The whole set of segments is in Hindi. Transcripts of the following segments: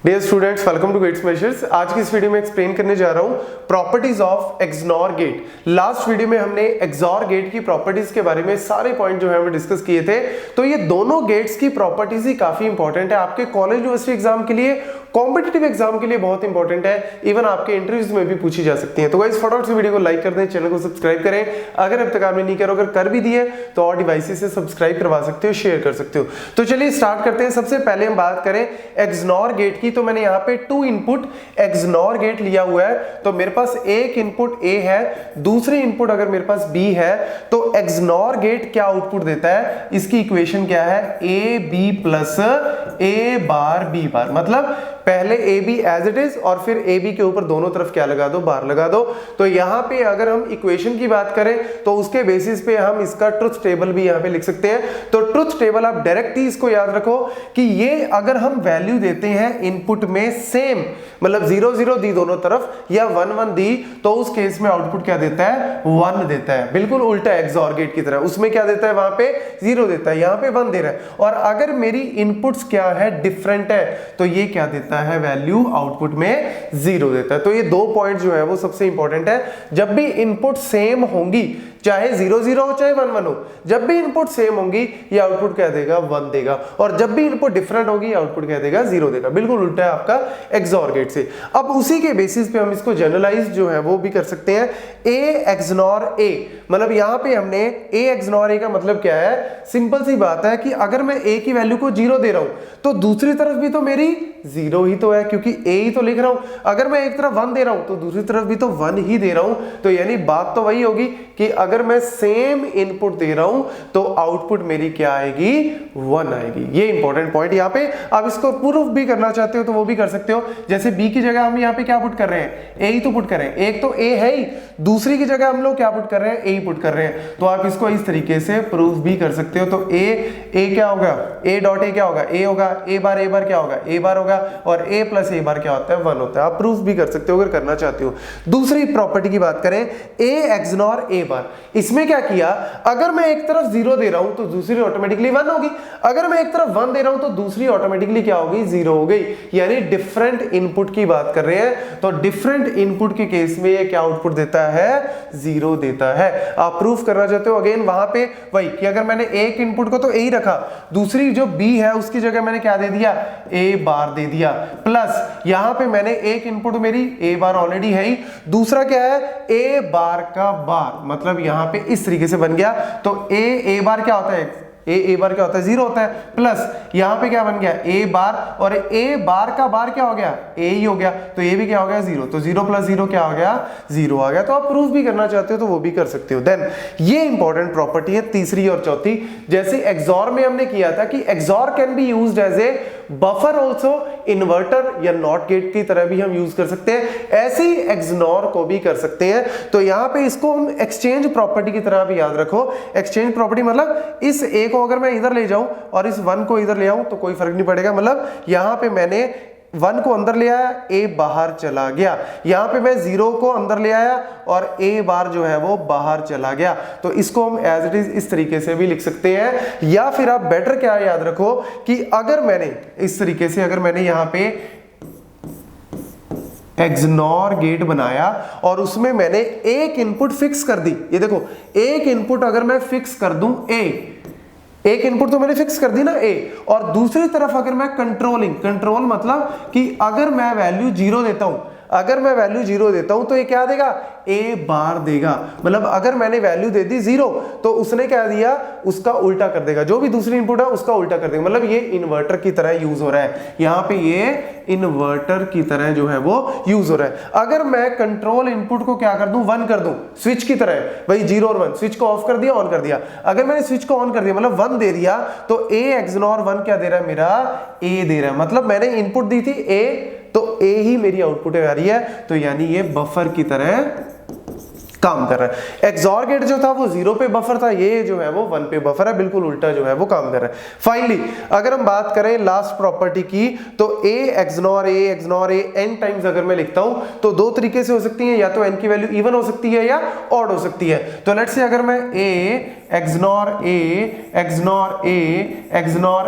Dear students, welcome to Gate Smashers. आज की इस वीडियो में एक्सप्लेन करने जा रहा हूं properties of XNOR gate. Last video में हमने एक्सॉर गेट की प्रॉपर्टीज के बारे में सारे पॉइंट जो है वो डिस्कस किए थे। तो ये दोनों गेट्स की प्रॉपर्टीज ही काफी इंपॉर्टेंट है आपके कॉलेज यूनिवर्सिटी एग्जाम के लिए, कॉम्पिटिटिव एग्जाम के लिए बहुत इंपॉर्टेंट है, इवन आपके इंटरव्यूज में भी पूछी जा सकती है। तो गाइस फटाफट से वीडियो को लाइक कर दें, चैनल को सब्सक्राइब करें अगर अब तक आपने नहीं करो, अगर कर भी दिए तो और डिवाइसेस से सब्सक्राइब करवा सकते हो, शेयर कर सकते हो। तो चलिए स्टार्ट करते हैं। सबसे पहले हम बात करें एक्सनॉर गेट की। तो मैंने यहाँ पे 2 इनपुट एक्सनॉर गेट लिया हुआ है। तो मेरे पास एक इनपुट A है, दूसरी इनपुट अगर मेरे पास B है, तो एक्सनॉर गेट क्या आउटपुट देता है, इसकी इक्वेशन क्या है, AB plus A bar B बार। मतलब पहले AB एज इट इज और फिर AB के ऊपर दोनों तरफ क्या लगा दो, बार लगा दो। तो यहाँ पे अगर हम इक्वेशन की बात करें तो उसके बेसिस पे हम इसका ट्रुथ टेबल भी यहाँ पे लिख सकते हैं। तो ट्रुथ टेबल आप डायरेक्ट ही इसको याद रखो कि ये अगर हम वैल्यू देते हैं इनपुट में सेम, मतलब 0 0 दी दोनों तरफ या 1 1 दी, तो उस केस में आउटपुट क्या देता है, 1 देता है। बिल्कुल उल्टा एक्सॉर गेट की तरह, उसमें क्या देता है, वहां पे 0 देता है, यहाँ पे 1 दे रहा है। और अगर मेरी इनपुट्स क्या है, डिफरेंट है, तो ये क्या देता है, वैल्यू आउटपुट में 0 देता है। तो ये 2 पॉइंट जो है वो सबसे इंपॉर्टेंट है। जब भी इनपुट सेम होंगी, चाहे 0 0 हो चाहे 1 1 हो, जब भी इनपुट सेम होंगी ये आउटपुट क्या देगा, 1 देगा। और जब भी इनपुट डिफरेंट होगी आउटपुट क्या देगा, 0 देगा। बिल्कुल उल्टा है आपका एक्सॉर गेट से। अब उसी के बेसिस पे हम इसको जनरलाइज जो है वो भी कर सकते हैं। A एक्सनॉर A, मतलब यहाँ पे हमने A एक्सनॉर A का मतलब क्या है, सिंपल सी बात है कि अगर मैं A की वैल्यू को 0 दे रहा हूं तो दूसरी तरफ भी तो मेरी 0 ही तो है, क्योंकि A ही तो लिख रहा हूं। अगर मैं एक तरफ 1 दे रहा हूं तो दूसरी तरफ भी तो 1 ही दे रहा हूं। तो यानी बात तो वही होगी कि अगर मैं सेम इनपुट दे रहा हूं तो आउटपुट मेरी क्या आएगी, 1 आएगी। ये इंपॉर्टेंट पॉइंट यहाँ पे। आप इसको प्रूफ भी करना चाहते हो तो वो भी कर सकते हो। जैसे B की जगह हम यहाँ पे क्या पुट कर रहे हैं, A ही तो पुट कर रहे हैं। एक तो A है ही, दूसरी की जगह हम लोग क्या पुट कर रहे हैं, A ही पुट कर रहे हैं। तो आप इसको इस तरीके से प्रूफ भी कर सकते हो। तो A क्या होगा, A डॉट A क्या होगा, A होगा, A बार क्या होगा, A बार होगा, और A प्लस A बार क्या होता है, 1 होता है। आप प्रूफ भी कर सकते हो अगर करना चाहते हो। दूसरी प्रॉपर्टी की बात करें, A एक्सनॉर A बार। इसमें क्या किया, अगर मैं एक तरफ 0 दे रहा हूं तो दूसरी ऑटोमेटिकली 1 होगी, अगर मैं एक तरफ 1 दे रहा हूं तो दूसरी ऑटोमेटिकली क्या होगी, 0 हो गई। यानी डिफरेंट इनपुट की बात कर रहे हैं। तो डिफरेंट इनपुट के केस में ये क्या आउटपुट देता है, 0 देता है। आप प्रूफ करना चाहते हो, अगेन वहां पे वही कि अगर मैंने एक इनपुट को तो A ही रखा, दूसरी जो B है उसकी जगह मैंने क्या दे दिया, A बार दे दिया, प्लस यहां पे मैंने एक इनपुट मेरी A बार ऑलरेडी है ही, दूसरा क्या है, A बार का बार, मतलब यहां पे इस तरीके से बन गया। तो A बार क्या होता है, A बार क्या होता है, 0 होता है, प्लस यहां पे क्या बन गया, A बार, और A बार का बार क्या हो गया, A ही हो गया। तो ये भी क्या हो गया, 0। तो 0 प्लस 0 क्या हो गया, 0 आ गया। तो आप प्रूफ भी करना चाहते हो तो वो भी कर सकते हो। देन ये इंपॉर्टेंट प्रॉपर्टी है तीसरी और चौथी। जैसे एक्सॉर में हमने किया था कि XOR can be used as a buffer also, inverter या नॉट गेट की तरह भी हम यूज कर सकते हैं, ऐसे ही एक्सनॉर को भी कर सकते हैं। तो यहां पे इसको हम एक्सचेंज प्रॉपर्टी की तरह भी याद रखो। एक्सचेंज प्रॉपर्टी मतलब इस A को अगर मैं इधर ले जाऊं और इस 1 को इधर ले आऊं तो कोई फर्क नहीं पड़ेगा। मतलब यहां पे मैंने 1 को अंदर ले आया, A बाहर चला गया। यहां पे मैं 0 को अंदर ले आया और A बार जो है वो बाहर चला गया। तो इसको हम एज इट इज इस तरीके से भी लिख सकते हैं। या फिर आप बेटर क्या याद रखो कि अगर मैंने इस तरीके से, अगर मैंने यहां पे एक्सनॉर गेट बनाया और उसमें मैंने एक इनपुट फिक्स कर दी, ये देखो एक इनपुट अगर मैं फिक्स कर दूं A, एक इनपुट तो मैंने फिक्स कर दी ना A, और दूसरी तरफ अगर मैं कंट्रोल मतलब कि अगर मैं वैल्यू 0 देता हूं, अगर मैं वैल्यू 0 देता हूं तो ये क्या देगा, A बार देगा। मतलब अगर मैंने वैल्यू दे दी 0 तो उसने क्या दिया, उसका उल्टा कर देगा, जो भी दूसरी इनपुट है उसका उल्टा कर देगा। मतलब ये इन्वर्टर की तरह यूज हो रहा है, यहां पे ये इन्वर्टर की तरह जो है वो यूज हो रहा है। अगर मैं कंट्रोल इनपुट को क्या कर दूं, 1 कर दूं, स्विच की तरह, वही 0 और 1, स्विच को ऑफ कर दिया, ऑन कर दिया। अगर मैंने स्विच को ऑन कर दिया मतलब 1 दे दिया, तो A एक्सनॉर 1 क्या दे रहा है, मेरा A दे रहा है। मतलब मैंने इनपुट दी थी A, तो A ही मेरी आउटपुट आ रही है। तो यानी ये बफर की तरह काम कर रहा है। एक्सॉर गेट जो था वो 0 पे बफर था, ये जो है वो 1 पे बफर है, बिल्कुल उल्टा जो है वो काम कर रहा है। फाइनली अगर हम बात करें लास्ट प्रॉपर्टी की, तो A XNOR A n times अगर मैं लिखता हूं तो 2 तरीके से हो सकती है, या तो n की वैल्यू इवन हो सकती है या ऑड हो सकती है। तो लेट्स से अगर मैं A XNOR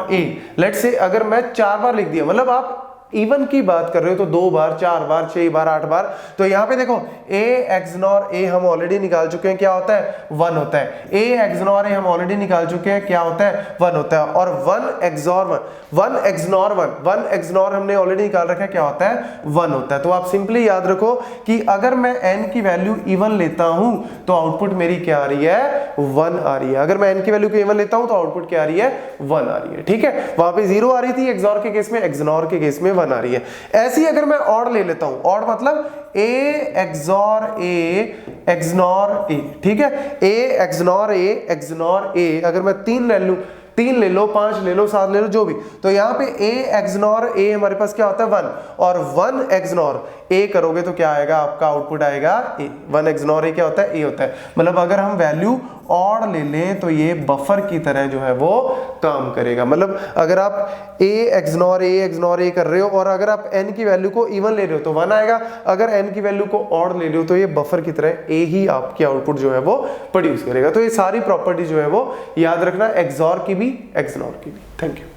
A let's say अगर मैं 4 बार लिख दिया, मतलब आप इवन की बात कर रहे हो तो 2 बार, 4 बार, 6 बार, 8 बार। तो यहाँ पे देखो a एक्सनॉर a हम ऑलरेडी निकाल चुके हैं, क्या होता है 1 होता है। a एक्सनॉर a हम ऑलरेडी निकाल चुके हैं, क्या होता है 1 होता है। और 1 एक्सनॉर 1 एक्सनॉर हमने ऑलरेडी निकाल रखा है, क्या होता है 1 होता है। तो आप सिंपली याद रखो कि अगर मैं n की वैल्यू इवन लेता हूं तो आउटपुट मेरी क्या आ रही है 1 आ रही है। अगर मैं n की वैल्यू को इवन लेता हूं तो आउटपुट क्या आ रही है 1 आ रही है। ठीक है, वहां पे 0 आ रही थी एक्सॉर के केस में, एक्सनॉर के केस में 1 आ रही है। ऐसी अगर मैं ऑड ले लेता हूं, ऑड मतलब a XOR a XNOR a, ठीक है, a XNOR a XNOR a, अगर मैं 3 ले लो 5 ले लो 7 ले लो जो भी, तो यहाँ पे a एक्सनॉर a हमारे पास क्या होता है 1, और 1 एक्सनॉर a करोगे तो क्या आएगा, आपका आउटपुट आएगा a। 1 एक्सनॉर a क्या होता है a होता है। मतलब अगर हम वैल्यू ऑड ले लें तो ये बफर की तरह जो है वो काम करेगा। मतलब अगर आप a एक्सनॉर a कर रहे हो और अगर आप n की वैल्यू को इवन ले रहे हो तो 1 आएगा, अगर n की वैल्यू को ऑड ले रहे हो तो ये बफर की तरह a ही आपकी आउटपुट जो है वो प्रोड्यूस करेगा। तो ये सारी प्रॉपर्टी जो है वो याद रखना, एक्सॉर की भी एक्सनॉर की भी। Thank you.